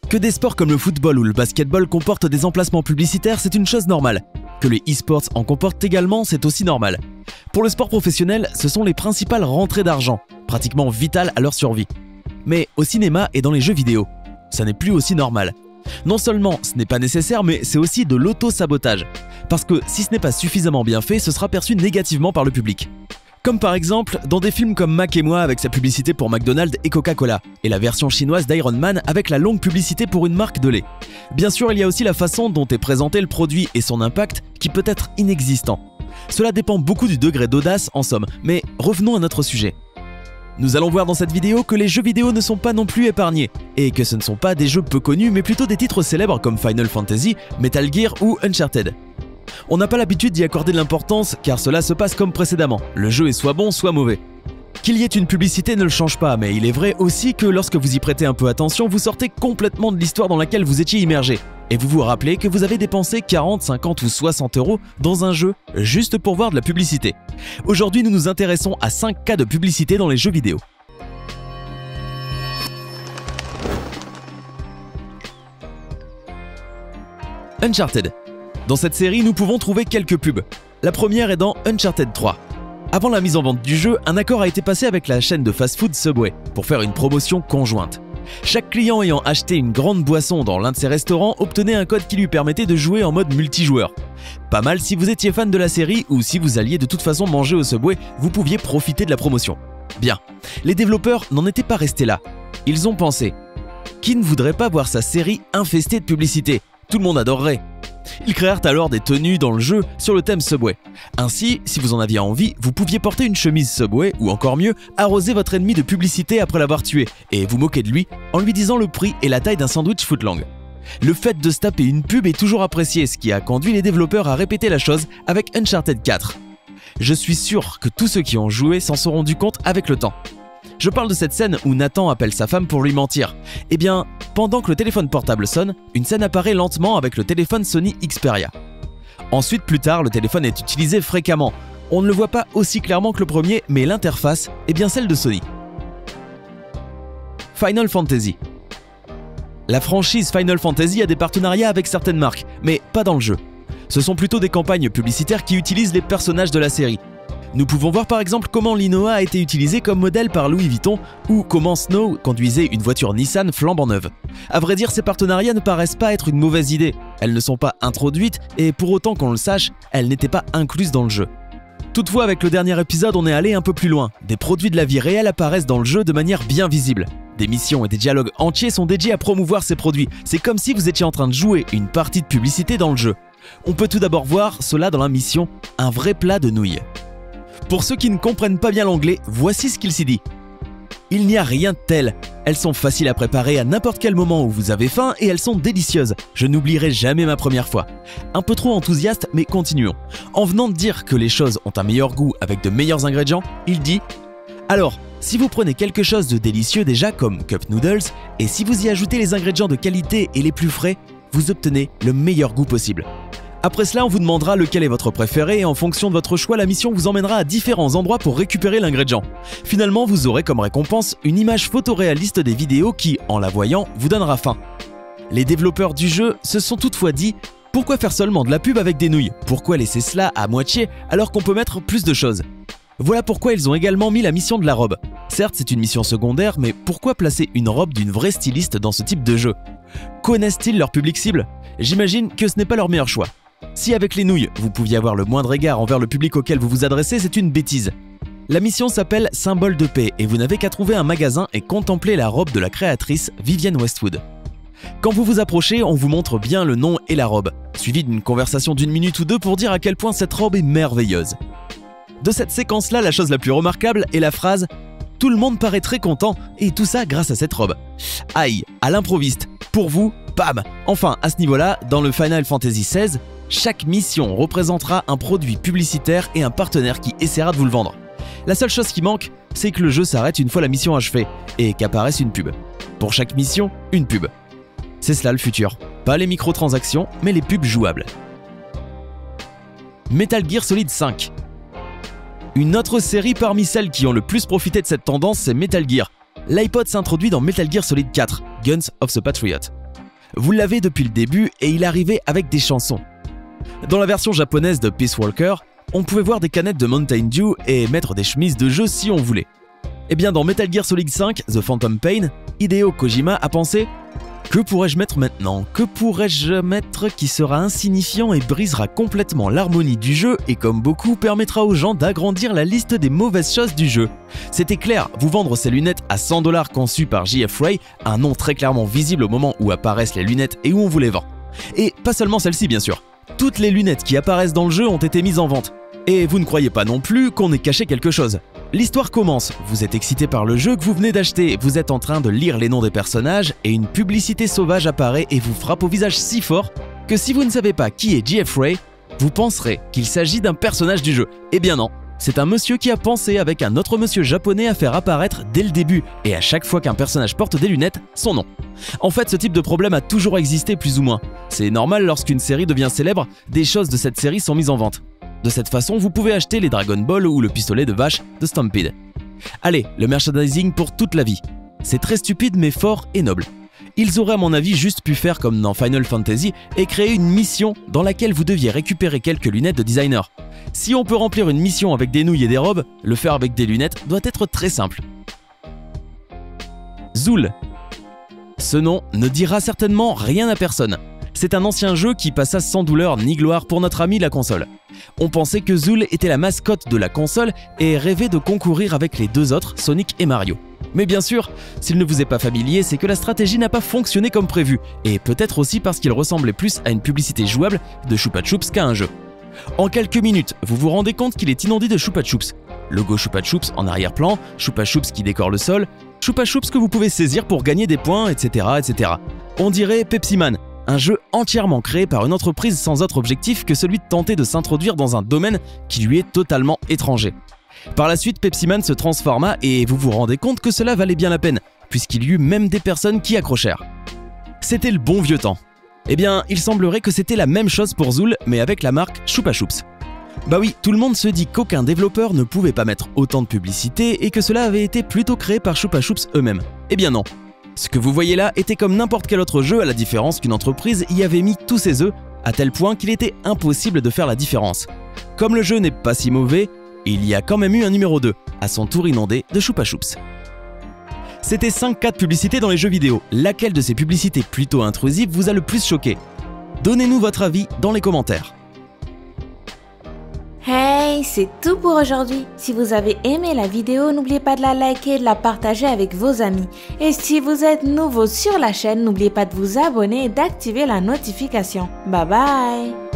Que des sports comme le football ou le basketball comportent des emplacements publicitaires, c'est une chose normale. Que les e-sports en comportent également, c'est aussi normal. Pour le sport professionnel, ce sont les principales rentrées d'argent, pratiquement vitales à leur survie. Mais au cinéma et dans les jeux vidéo, ça n'est plus aussi normal. Non seulement ce n'est pas nécessaire, mais c'est aussi de l'auto-sabotage. Parce que si ce n'est pas suffisamment bien fait, ce sera perçu négativement par le public. Comme par exemple dans des films comme Mac et moi avec sa publicité pour McDonald's et Coca-Cola, et la version chinoise d'Iron Man avec la longue publicité pour une marque de lait. Bien sûr, il y a aussi la façon dont est présenté le produit et son impact qui peut être inexistant. Cela dépend beaucoup du degré d'audace en somme, mais revenons à notre sujet. Nous allons voir dans cette vidéo que les jeux vidéo ne sont pas non plus épargnés, et que ce ne sont pas des jeux peu connus mais plutôt des titres célèbres comme Final Fantasy, Metal Gear ou Uncharted. On n'a pas l'habitude d'y accorder de l'importance car cela se passe comme précédemment, le jeu est soit bon soit mauvais. Qu'il y ait une publicité ne le change pas, mais il est vrai aussi que lorsque vous y prêtez un peu attention, vous sortez complètement de l'histoire dans laquelle vous étiez immergé. Et vous vous rappelez que vous avez dépensé 40, 50 ou 60 € dans un jeu juste pour voir de la publicité. Aujourd'hui, nous nous intéressons à 5 cas de publicité dans les jeux vidéo. Uncharted. Dans cette série, nous pouvons trouver quelques pubs. La première est dans Uncharted 3. Avant la mise en vente du jeu, un accord a été passé avec la chaîne de fast-food Subway pour faire une promotion conjointe. Chaque client ayant acheté une grande boisson dans l'un de ses restaurants obtenait un code qui lui permettait de jouer en mode multijoueur. Pas mal si vous étiez fan de la série ou si vous alliez de toute façon manger au Subway, vous pouviez profiter de la promotion. Bien, les développeurs n'en étaient pas restés là. Ils ont pensé « Qui ne voudrait pas voir sa série infestée de publicité ? Tout le monde adorerait !» Ils créèrent alors des tenues dans le jeu sur le thème Subway. Ainsi, si vous en aviez envie, vous pouviez porter une chemise Subway ou encore mieux, arroser votre ennemi de publicité après l'avoir tué et vous moquer de lui en lui disant le prix et la taille d'un sandwich footlong. Le fait de se taper une pub est toujours apprécié, ce qui a conduit les développeurs à répéter la chose avec Uncharted 4. Je suis sûr que tous ceux qui ont joué s'en sont rendus compte avec le temps. Je parle de cette scène où Nathan appelle sa femme pour lui mentir. Eh bien, pendant que le téléphone portable sonne, une scène apparaît lentement avec le téléphone Sony Xperia. Ensuite, plus tard, le téléphone est utilisé fréquemment. On ne le voit pas aussi clairement que le premier, mais l'interface est bien celle de Sony. Final Fantasy. La franchise Final Fantasy a des partenariats avec certaines marques, mais pas dans le jeu. Ce sont plutôt des campagnes publicitaires qui utilisent les personnages de la série. Nous pouvons voir par exemple comment l'Inoa a été utilisée comme modèle par Louis Vuitton ou comment Snow conduisait une voiture Nissan flambant neuve. À vrai dire, ces partenariats ne paraissent pas être une mauvaise idée. Elles ne sont pas introduites et pour autant qu'on le sache, elles n'étaient pas incluses dans le jeu. Toutefois, avec le dernier épisode, on est allé un peu plus loin. Des produits de la vie réelle apparaissent dans le jeu de manière bien visible. Des missions et des dialogues entiers sont dédiés à promouvoir ces produits. C'est comme si vous étiez en train de jouer une partie de publicité dans le jeu. On peut tout d'abord voir cela dans la mission « Un vrai plat de nouilles ». Pour ceux qui ne comprennent pas bien l'anglais, voici ce qu'il s'y dit. Il n'y a rien de tel. Elles sont faciles à préparer à n'importe quel moment où vous avez faim et elles sont délicieuses. Je n'oublierai jamais ma première fois. Un peu trop enthousiaste, mais continuons. En venant de dire que les choses ont un meilleur goût avec de meilleurs ingrédients, il dit « Alors, si vous prenez quelque chose de délicieux déjà comme Cup Noodles, et si vous y ajoutez les ingrédients de qualité et les plus frais, vous obtenez le meilleur goût possible. » Après cela, on vous demandera lequel est votre préféré et en fonction de votre choix, la mission vous emmènera à différents endroits pour récupérer l'ingrédient. Finalement, vous aurez comme récompense une image photoréaliste des vidéos qui, en la voyant, vous donnera faim. Les développeurs du jeu se sont toutefois dit « Pourquoi faire seulement de la pub avec des nouilles? Pourquoi laisser cela à moitié alors qu'on peut mettre plus de choses ?» Voilà pourquoi ils ont également mis la mission de la robe. Certes, c'est une mission secondaire, mais pourquoi placer une robe d'une vraie styliste dans ce type de jeu? Connaissent-ils leur public cible? J'imagine que ce n'est pas leur meilleur choix. Si avec les nouilles, vous pouviez avoir le moindre égard envers le public auquel vous vous adressez, c'est une bêtise. La mission s'appelle Symbole de paix et vous n'avez qu'à trouver un magasin et contempler la robe de la créatrice Vivienne Westwood. Quand vous vous approchez, on vous montre bien le nom et la robe, suivi d'une conversation d'1 minute ou 2 pour dire à quel point cette robe est merveilleuse. De cette séquence-là, la chose la plus remarquable est la phrase « Tout le monde paraît très content et tout ça grâce à cette robe ». Aïe, à l'improviste. Pour vous, bam! Enfin, à ce niveau-là, dans le Final Fantasy XVI, chaque mission représentera un produit publicitaire et un partenaire qui essaiera de vous le vendre. La seule chose qui manque, c'est que le jeu s'arrête une fois la mission achevée et qu'apparaisse une pub. Pour chaque mission, une pub. C'est cela le futur. Pas les microtransactions, mais les pubs jouables. Metal Gear Solid 5. Une autre série parmi celles qui ont le plus profité de cette tendance, c'est Metal Gear. L'iPod s'introduit dans Metal Gear Solid 4, Guns of the Patriot. Vous l'avez depuis le début et il arrivait avec des chansons. Dans la version japonaise de Peace Walker, on pouvait voir des canettes de Mountain Dew et mettre des chemises de jeu si on voulait. Et bien dans Metal Gear Solid 5, The Phantom Pain, Hideo Kojima a pensé « Que pourrais-je mettre maintenant? Que pourrais-je mettre qui sera insignifiant et brisera complètement l'harmonie du jeu et comme beaucoup permettra aux gens d'agrandir la liste des mauvaises choses du jeu ?» C'était clair, vous vendre ces lunettes à 100 $ conçues par J.F. Ray, un nom très clairement visible au moment où apparaissent les lunettes et où on vous les vend. Et pas seulement celles-ci bien sûr. Toutes les lunettes qui apparaissent dans le jeu ont été mises en vente. Et vous ne croyez pas non plus qu'on ait caché quelque chose. L'histoire commence, vous êtes excité par le jeu que vous venez d'acheter, vous êtes en train de lire les noms des personnages et une publicité sauvage apparaît et vous frappe au visage si fort que si vous ne savez pas qui est J.F. Ray, vous penserez qu'il s'agit d'un personnage du jeu. Eh bien non, c'est un monsieur qui a pensé avec un autre monsieur japonais à faire apparaître dès le début et à chaque fois qu'un personnage porte des lunettes, son nom. En fait, ce type de problème a toujours existé plus ou moins. C'est normal lorsqu'une série devient célèbre, des choses de cette série sont mises en vente. De cette façon, vous pouvez acheter les Dragon Ball ou le pistolet de vache de Stampede. Allez, le merchandising pour toute la vie. C'est très stupide mais fort et noble. Ils auraient à mon avis juste pu faire comme dans Final Fantasy et créer une mission dans laquelle vous deviez récupérer quelques lunettes de designer. Si on peut remplir une mission avec des nouilles et des robes, le faire avec des lunettes doit être très simple. Zool. Ce nom ne dira certainement rien à personne. C'est un ancien jeu qui passa sans douleur ni gloire pour notre ami la console. On pensait que Zool était la mascotte de la console et rêvait de concourir avec les deux autres, Sonic et Mario. Mais bien sûr, s'il ne vous est pas familier, c'est que la stratégie n'a pas fonctionné comme prévu, et peut-être aussi parce qu'il ressemblait plus à une publicité jouable de Chupa Chups qu'à un jeu. En quelques minutes, vous vous rendez compte qu'il est inondé de Chupa Chups. Logo Chupa Chups en arrière-plan, Chupa Chups qui décore le sol, Chupa Chups que vous pouvez saisir pour gagner des points, etc. etc. On dirait Pepsi Man. Un jeu entièrement créé par une entreprise sans autre objectif que celui de tenter de s'introduire dans un domaine qui lui est totalement étranger. Par la suite, Pepsi Man se transforma et vous vous rendez compte que cela valait bien la peine, puisqu'il y eut même des personnes qui accrochèrent. C'était le bon vieux temps. Eh bien, il semblerait que c'était la même chose pour Zool, mais avec la marque Chupa Chups. Bah oui, tout le monde se dit qu'aucun développeur ne pouvait pas mettre autant de publicité et que cela avait été plutôt créé par Chupa Chups eux-mêmes. Eh bien non. Ce que vous voyez là était comme n'importe quel autre jeu à la différence qu'une entreprise y avait mis tous ses œufs, à tel point qu'il était impossible de faire la différence. Comme le jeu n'est pas si mauvais, il y a quand même eu un numéro 2, à son tour inondé de Chupa Chups. C'était 5 cas de publicité dans les jeux vidéo. Laquelle de ces publicités plutôt intrusives vous a le plus choqué? Donnez-nous votre avis dans les commentaires. Hey, c'est tout pour aujourd'hui. Si vous avez aimé la vidéo, n'oubliez pas de la liker et de la partager avec vos amis. Et si vous êtes nouveau sur la chaîne, n'oubliez pas de vous abonner et d'activer la notification. Bye bye!